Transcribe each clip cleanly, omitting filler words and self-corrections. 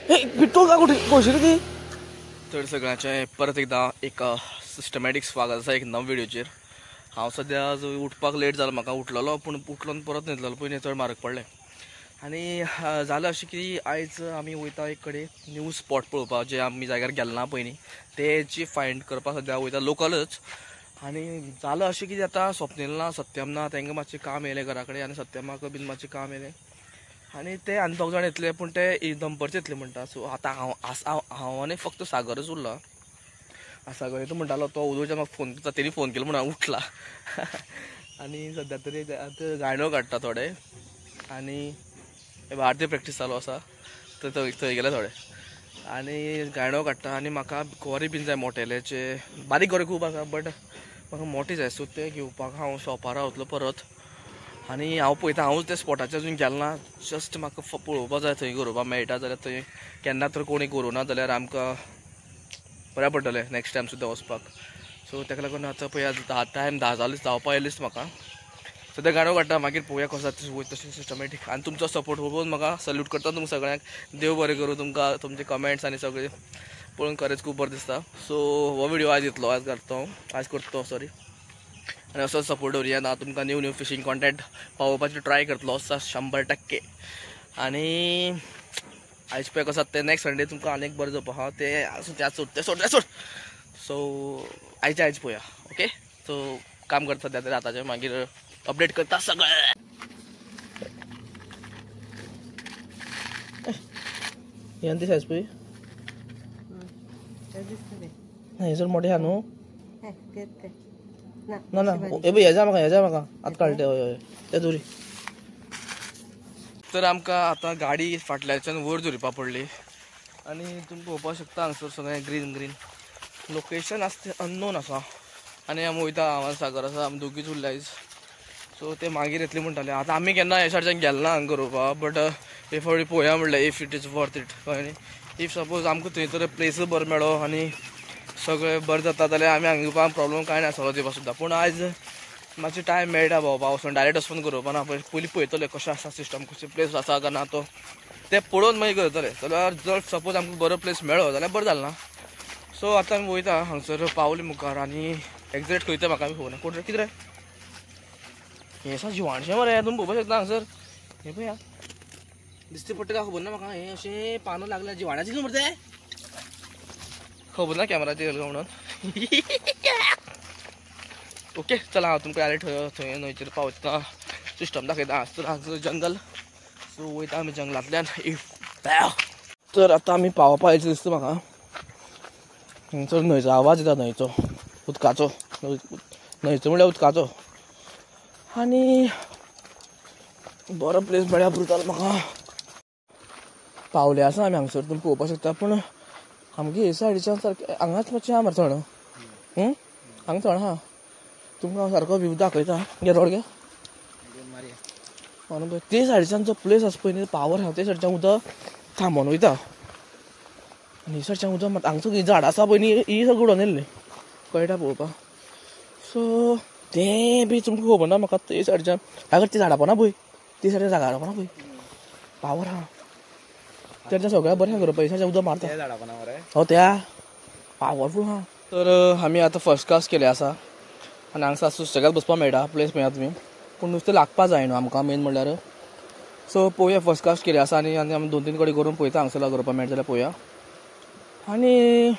Petrol का कुठे ती तर सगळ्यांचे परत एकदा एक सिस्टमॅटिक स्वागत आसा एक नव व्हिडिओचेर। हांव सद्या आज उठपाक लेट जालो, म्हाका उठलेलो पूण उठलोन परत न्हिदलेलो पयलीं चड म्हारग पडलें। आनी जालें अशें की आयज आमी वयता एक कडेन न्यू स्पॉट पळोवपाक, जे आमी जाग्यार गेलना पयलीं तेची फायंड करपाक सद्या वयता लोकलच। आनी जालें अशें की आतां स्वप्नील ना सत्यम ना, तांकां मातशें काम येयलें घरा कडेन आनी सत्यमाक बीन मातशें काम येयलें आनी ते आनी दोग जाण येतले पूण ते दनपारचे येतले म्हणटा। सो आतां हांव आनी फक्त सागरच उरला। सागर येता म्हणटालो तो उदोवच्या म्हाका फोन करता, तेणी फोन केलो म्हणून हांव उठला आनी सद्या तरी आतां गायडो काडटा थोडे आनी भारतीय प्रॅक्टीस चालू आसा थंय गेले थोडे आनी गायडो काडटा। आनी म्हाका गोरे बीन जाय मोटेलेचे, बारीक गोरे खूब आसा बट म्हाका मोटे जाय, सो ते घेवपाक हांव शॉपार रावतलो परत। आनी हांव पळयता, हांवूच त्या स्पॉटाचेर अजून गेलना, जस्ट म्हाका पळोवपाक जाय थंय गरोवपाक मेळटा जाल्यार थंय केन्ना तर कोणी गरोवना जाल्यार आमकां बऱ्या पडटलें नेक्स्ट टायम सुद्दां वचपाक। सो ताका लागून आतां पळया टायम 10 जावपा येयलीच म्हाका। सद्या गाडो काडटा, मागीर पळोवया कसो वयता तशें सिस्टमॅटीक। आनी तुमचो सपोर्ट पळोवन म्हाका सल्यूट करता तुमकां सगळ्यांक, देव बरें करूं तुमकां, तुमचे कमेंट्स आनी सगळें पळोवन खरेंच खूब बरें दिसता। सो हो व्हिडिओ आज येतलो, आज करता सॉरी। आनी असोच सपोर्ट दवरया, हांव तुमकां न्यू फिशींग कॉन्टेंट पावोवपाची ट्राय करतलो 100%। आनी आयज पळय कसो ते नेक्स्ट संडे तुमकां आनीक बरें जावपा आहा, ते सोड। सो आयज पळया, ओके। सो काम करता सद्या तरी आतांचें, मागीर अपडेट करता सगळें। हे ती सायज पळय, सर मोठे आहा न्हू ना ना हे पळय, हेजा म्हाका आतां काडटे, हय ते दुरी। तर आमकां आतां गाडी फाटल्याच्यान वयर धरपा पडली आनी तुमी पळोवपाक शकता हांगसर सगळें ग्रीन लोकेशन आसा तें अननोन आसा। आनी आमी वयता, हांव सागर आसा, आमी दोगूच उरल्या आयज। सो ते मागीर येतले म्हणटाले। आतां आमी केन्ना हे सायडच्यान गेलना हांगा गरोवपाक, बट हे फावटी पळोवया म्हणलें if it is worth it, कळ्ळें न्ही। इफ सपोज आमकां थंय तर प्लेस बरो मेळ्ळो आनी सगळें बरें जाता जाल्यार आमी हांगा येवपाक प्रॉब्लम कांय ना सगळो दिवपाक सुद्दां। पूण आयज मातशें टायम मेळटा भोंवपाक वचून, डायरेक्ट वचून गरोवपा ना, पयलीं पळयतले कशें आसा सिस्टम, कशें प्लेस आसा काय ना तो ते पळोवन मागीर गरतले। जाल्यार जर सपोज आमकां बरो प्लेस मेळ्ळो जाल्यार बरें जालें ना। सो आतां आमी वयता, हांगसर पावली मुखार आनी एक्झॅक्ट खंय तें म्हाका खबर ना। कोण रे, कितें रे हें आसा जिवाणशें मरे, तुमी पळोवपाक शकता हांगसर हें पळया, दिसती पडटा काय खबर ना म्हाका, हें अशें पानां लागल्या जिवाणाचें न्हू मरे, तें खबर ना कॅमेराचेर म्हणून ओके। चला हांव तुमकां डायरेक्ट थंय न्हंयचेर पावता, सिस्टम दाखयता। हांगसर जंगल, सो वयता आमी जंगलांतल्यान। तर आतां आमी पावपा येयचे दिसता म्हाका। हांगसर न्हंयचो आवाज येता, न्हंयचो उदकाचो, न्हंयचो म्हणल्यार उदकाचो। आनी बरो प्लेस मेळ्ळ्यार पुरो जालें म्हाका। पावले आसा आमी हांगसर, तुमी पळोवपाक शकता। पूण आमगे हे सायडीच्यान सारकें हांगाच मातशें आहा मरे थोडं, हांगा थोडं आहा, तुमकां हांव सारको व्यू दाखयता। घे रोड घे, ते सायडीच्यान जो प्लेस आसा पळय न्ही, पावर आहा ते सायडीच्यान उदक थांबोन वयता आनी हे सायडीच्यान उदक हांगसर झाडां आसा पळय न्ही, ही सगळीं उडोवन येयल्लीं, कळटा पळोवपाक। सो तें बी तुमकां खबर ना म्हाका, ते सायडीच्यान हांगा ती झाडां पोना पळय, ती सायडीन झाडां पोना पळय, पावर आहा तेच्या सगळ्या बरें आहा गरोवपाक। दिसाचें उदक मारता हो त्या पावरफूल आहा। तर आमी आतां फर्स्ट क्लास केले आसा आनी हांगसर सुशेगाद बसपाक मेळटा, प्लेस मेळटा तुमी। पूण नुस्तें लागपा जाय न्हू आमकां मेन म्हणल्यार। सो पळोवया, फर्स्ट क्लास केले आसा आनी आमी 2-3 कडेन करून पळयता, हांगसर गरोवपाक मेळटा जाल्यार पळोवया। आनी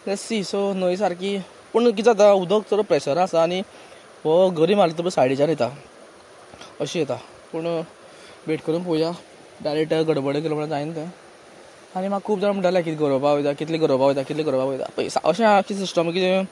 लेट्स सी। सो न्हंय सारकी, पूण कितें जाता उदक चड प्रेशर आसा आनी हो गरी मारता पळय सायडीच्यान येता अशी येता। पूण वेट करून पळोवया, डायरेक्ट गडबड केलो म्हणून जायना तें। आनी म्हाका खूब जाण म्हणटाले कितें गरोवपाक वयता, कितले गरोवपाक वयता पळय। अशें आहा की सिस्टम कितें,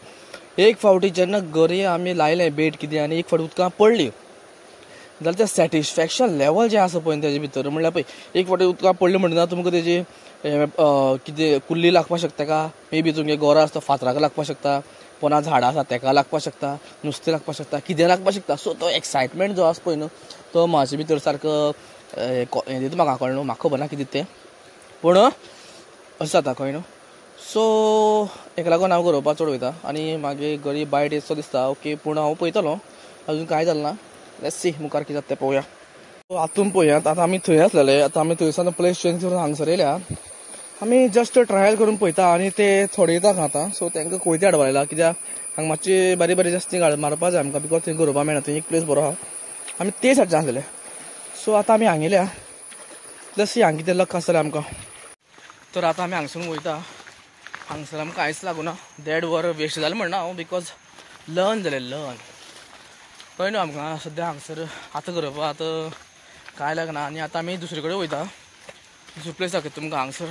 एक फावटी जेन्ना गरी आमी लायलें बेट कितें आनी एक फावटी उदकां पडली जाल्यार तें सॅटिस्फॅक्शन लेवल जें आसा पळय तेजे भितर, म्हणल्यार पळय एक फावटी उदकां पडली म्हणटा तुमकां तेजी कितें कुल्ली लागपाक शकता का, मे बी तुमगे गोरो आसा तो फातराक लागपाक शकता, पोना झाडां आसा तेका लागपाक शकता, नुस्तें लागपाक शकता, कितें लागपाक शकता। सो तो एक्सायटमेंट जो आसा पळय न्हू, तो म्हाजे भितर सारको हें दिता म्हाका, कळ्ळें न्हू, म्हाका खबर ना कितें तें, पूण अशें जाता, कळ्ळें न्हू। सो हेका लागून हांव गरोवपाक चड वयता आनी मागीर गरी बायट येसो दिसता, ओके। पूण हांव पळयतलो, अजून कांय जालें ना। लेट्स सी मुखार कितें जाता तें पळोवया। हातून पळयात, आतां आमी थंय आसलेले, आतां आमी थंयसान प्लेस चेंज करून हांगसर येयल्या आमी जस्ट ट्रायल करून पळयता आनी ते थोडे खाता सो तांकां कोयते हाडपा लायला कित्याक हांगा मातशी बारी बारी जास्ती मारपा जाय आमकां बिकॉज थंय गरोवपा मेळना थंय एक प्लेस बरो आहा आमी ते सायडीच्यान आसलेले सो आतां आमी हांगा येयल्या जशी हांगा कितें लक आसतलें आमकां तर आतां आमी हांगसून वयता हांगसर आमकां कांयच लागूना 1.5 वर वेस्ट जालें म्हणना हांव बिकॉज लन जालें लन कळ्ळें न्हू आमकां सद्या हांगसर आतां गरोवपा आतां कांय लागना आनी आतां आमी दुसरे कडेन वयता दुसरो प्लेस दाखयता तुमकां हांगसर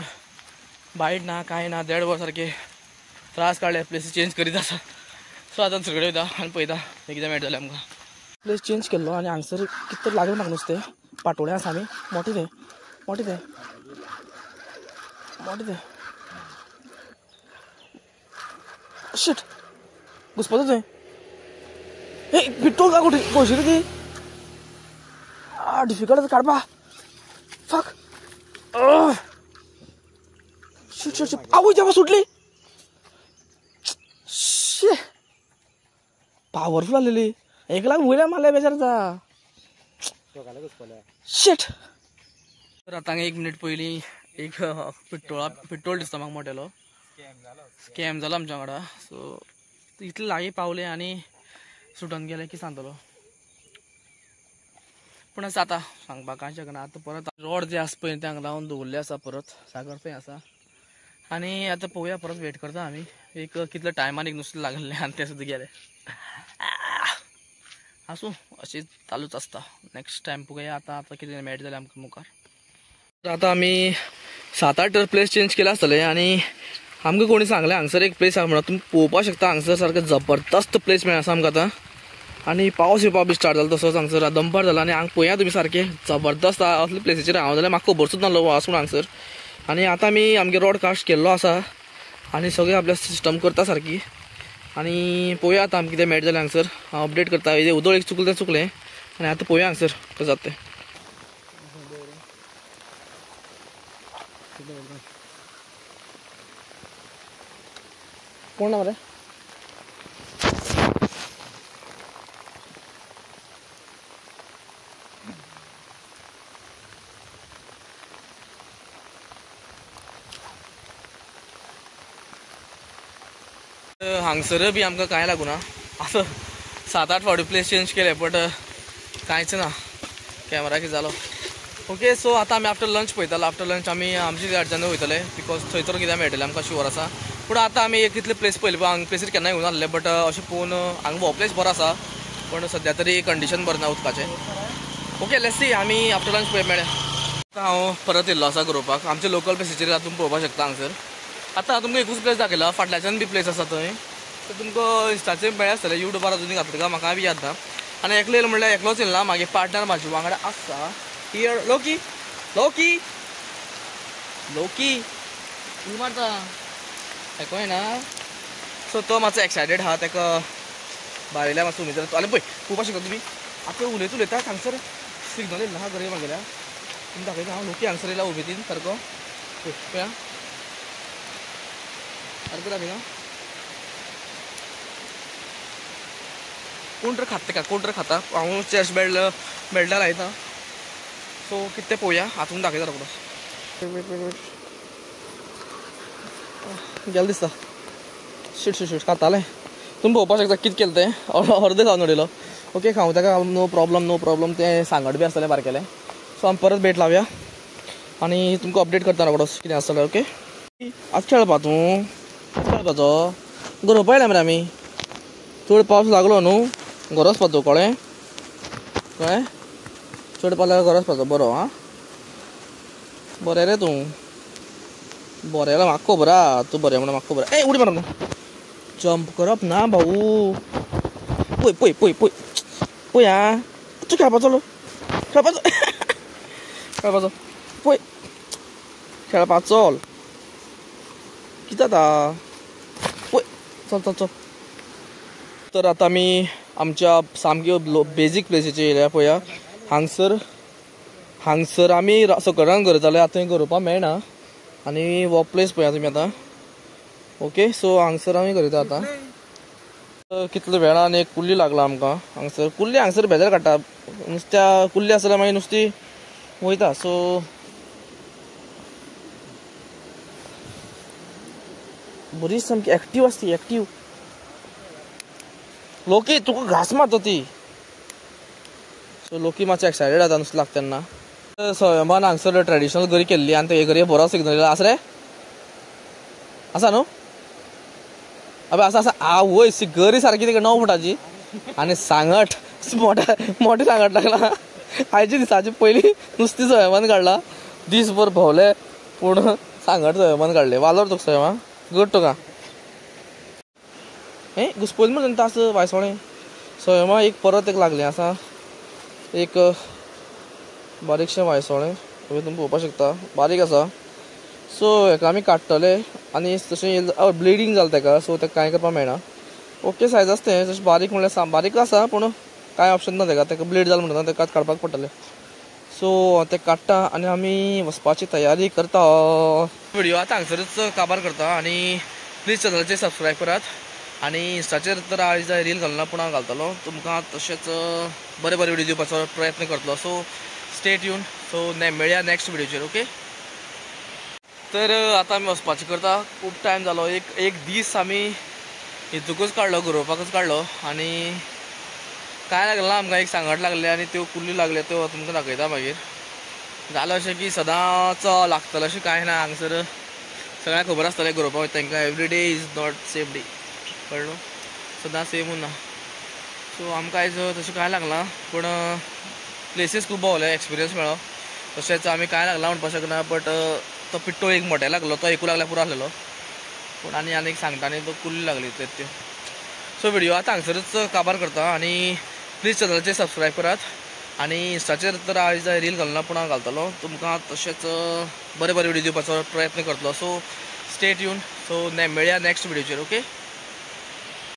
बायट ना कांय ना 1.5 वर सारके त्रास काडले प्लेस चेंज करीत आसा सो आतां दुसरे कडेन वयता आनी पळयता हें कितें मेळटलें आमकां प्लेस चेंज केल्लो आनी हांगसर कितें तरी लागलें म्हाका नुस्तें पाटोळें आसा आमी मोटें तें मोटें तें मोटें तें शिट घुसपाचो थंय हे पिट्टोल का कुठे पळयशी ती डिफिकल्ट काडपा फक शिट शिट शिट आवय जेव्हा सुटली शे पावरफुल आलेली एक लाख वयल्या मारल्या बेजार जाता शिट तर आतां 1 मिनीट पयलीं एक पिट्टोल दिसता म्हाका मोटेलो स्कॅम जालो आमच्या वांगडा सो इतले लागीं पावले आनी सुटून गेले की सांगतलो पूण आसा आतां सांगपाक कांय शकना आतां परत रोड जे आसा पळय ते हांगा लावन दवरले आसा परत सागर थंय आसा आनी आतां पळोवया परत वेट करता आमी एक कितले टायमान एक नुस्तें लागलें आनी ते सुद्दां गेले आसूं अशें चालूच आसता नेक्स्ट टायम पळोवया आतां कितें मेळटा जाल्यार आमकां मुखार आतां आमी 7-8 प्लेस चेंज केले आसतले आनी आमकां कोणी सांगलें हांगसर एक प्लेस आहा म्हणून तुमी पळोवपाक शकता हांगसर सारको जबरदस्त प्लेस मेळ्ळा आसा आमकां आतां आनी पावस येवपा बी स्टार्ट जालो तसोच हांगसर दंपार जाला आनी हांगा पळया तुमी सारके जबरदस्त असले प्लेसीचेर हांव जाल्यार म्हाका खबर सुद्दां नासलो आसूं हांगसर आनी आतां आमी आमगे रोड कास्ट केल्लो आसा आनी सगळें आपल्या सिस्टम करता सारकी आनी पळोवया आतां आमकां कितें मेळटा जाल्यार हांगसर हांव अपडेट करता हेजें उदक एक चुकलें तें चुकलें आनी आतां पळोवया हांगसर कशें जाता तें कोण ना मरे हांगसर बी आमकां कांय लागूना आतां 7-8 फावटी प्लेस चेंज केले बट कांयच ना कॅमेरा कितें जालो ओके सो आतां आमी आफ्टर लंच पळयतालो आफ्टर लंच आमी आमचे हाडच्यान वयतले बिकॉज थंयसर कितें मेळटलें आमकां शुअर आसा पूण आतां आमी एक कितले प्लेस पळयले हांगा प्लेसीर केन्ना येवूं नासले बट अशें पळोवन हांगा हो प्लेस बरो आसा पण सद्या तरी कंडिशन बरें ना उदकाचें ओके लेट्स सी आमी आफ्टर लंच पळय मेळ्ळे आतां हांव परत येयल्लो आसा गरोवपाक आमच्या लोकल प्लेसीचेर आतां तुमी पळोवपाक शकता हांगसर आतां तुमकां एकूच प्लेस दाखयला फाटल्याच्यान बी प्लेस आसा थंय तर तुमकां इंस्टाचेर मेळ्ळें आसतलें युट्यूबार अजून घातलें म्हाका बी याद ना आनी एकलो येयलो म्हणल्यार एकलोच येयलो ना म्हागे पार्टनर म्हाजे वांगडा आसा हियर लोकी लोकी लोकी खंय मारता हेको ना सो तो मातसो एक्सायटेड आहा ताका भायल्या मातसो उमेद आनी पळय पळोवपाक शकता तुमी आतां उलयता हांगसर सिग्नल येयल्लो आहा गरे म्हागेल्या तुमी दाखयता हांव लोकी हांगसर येयला उमेदीन सारको पळया सारको दाखयता कोण तर खाता हांव चॅस्ट बेल्ट लायता सो कितें तें पळोवया हातून दाखयता रोखडो गेल दिसता शीट खातालें तुमी पळोवपाक शकता कितें केलें तें अर्दे खावन उडयलो ओके खावं ताका नो प्रॉब्लम तें सांगड बी आसतलें बारकेलें सो आमी परत भेट लावया आनी तुमकां अपडेट करता रोखडोच कितें आसतलें ओके आज खेळपा तूं खेळपाचो गरोवपा येयला मरे आमी चड पावस लागलो न्हू घरा वचपाचो कळ्ळें चड पावल्यार घरा वचपाचो बरो आं बरें रे तूं बरें जाल्यार म्हाका खबर आहा तूं बरें म्हणून म्हाका खबर आहा उडी मार न्हू जंप करप ना भाऊ पळय आं तूं खेळपाचो पळय खेळपाचो कितें जाता पळय चल तर आतां आमी आमच्या सामक्यो बेजीक प्लेसीचेर येयल्या पळया हांगसर आमी सकरान गरयताले आतां थंय गरोवपाक मेळना आनी हो प्लेस पळया तुमी आतां ओके सो हांगसर आमी गरयता आतां कितले वेळान एक कुल्ली लागला आमकां हांगसर बेजार काडटा नुस्त्या कुल्ली आसल्यार मागीर नुस्तीं वयता सो बरी सामकी एक्टिव्ह असती एक्टिव्ह. लोकी तुका घास मारता ती. सो लोकी मातशें एक्सायटेड जाता नुस्तें लागता तेन्ना. स्वयंपान हांगसर ट्रेडिशनल गरी केल्ली आनी ते गरी बरो सिग्नल आसा रे. आसा न्हू अबे आसा आसा आवय सी गरी सारकी तिका 9 फुटाची आनी सांगट मोठ्या मोठे सांगट लागला. आयच्या दिसाची पयली नुस्तें स्वयंपान काडला. दीसभर भोवले पूण सांगट स्वयंपान काडले. वालोर तुका स्वयंपान गट तुका हे घुसपल म्हणून तास वायसोळें स्वयंपान एक परत एक लागलें आसा. एक बारीकशें वायसोळें तुमी पळोवपाक शकता बारीक आसा. सो हेका आमी काडटले आनी तशें ब्लिडींग जालें तेका. सो तेका कांय करपाक मेळना. ओके सायज आसा तें तशें बारीक म्हणल्यार बारीक आसा पूण कांय ऑप्शन ना तेका ब्लीड जालें म्हणटा तेका काडपाक पडटलें. सो ते काडटा आनी आमी वचपाची तयारी करता. व्हिडिओ आतां हांगसरच काबार करता आनी प्लीज चॅनलाचेर सबस्क्रायब करात. आनी इंस्टाचेर तर आयज रील घालना पूण हांव घालतलो तुमकां तशेंच बरे बरे व्हिडिओ दिवपाचो प्रयत्न करतलो. So stay tune. सो मेळया नेक्स्ट व्हिडिओचेर. ओके तर आतां आमी वचपाचें करता. खूब टायम जालो. एक दीस आमी हितूकच काडलो गरोवपाकच काडलो आनी काय लागलें ना आमकां एक सांगट लागले आनी त्यो कुल्ली लागले त्यो तुमकां दाखयता मागीर. जालें अशें की सदांच लागतलें अशें कांय ना. हांगसर सगळ्यांक खबर आसतलें गरोवपाक वयता तांकां every day is not same day कळ्ळें. सदां सेम उरना. सो आमकां आयज तशें कांय लागना पूण प्लेसीस खूब भोंवले एक्सपिरियन्स मेळ्ळो. तशेंच आमी कांय लागला म्हणपाक शकना बट तो पिट्टो एक मोठ्या लागलो तो एकू लागल्यार पुरो आसलेलो पूण आनी एक सांगता आनी तो कुल्ली लागली त्यो. सो व्हिडिओ आतां हांगसरच काबार करता आनी प्लीज चॅनलाचेर सबस्क्रायब करात. आनी इंस्टाचेर तर आयज रील घालना पूण हांव घालतलो तुमकां तशेंच बरे बरे व्हिडिओ दिवपाचो प्रयत्न करतलो. So stay tune. सो मेळया नेक्स्ट व्हिडिओचेर. ओके.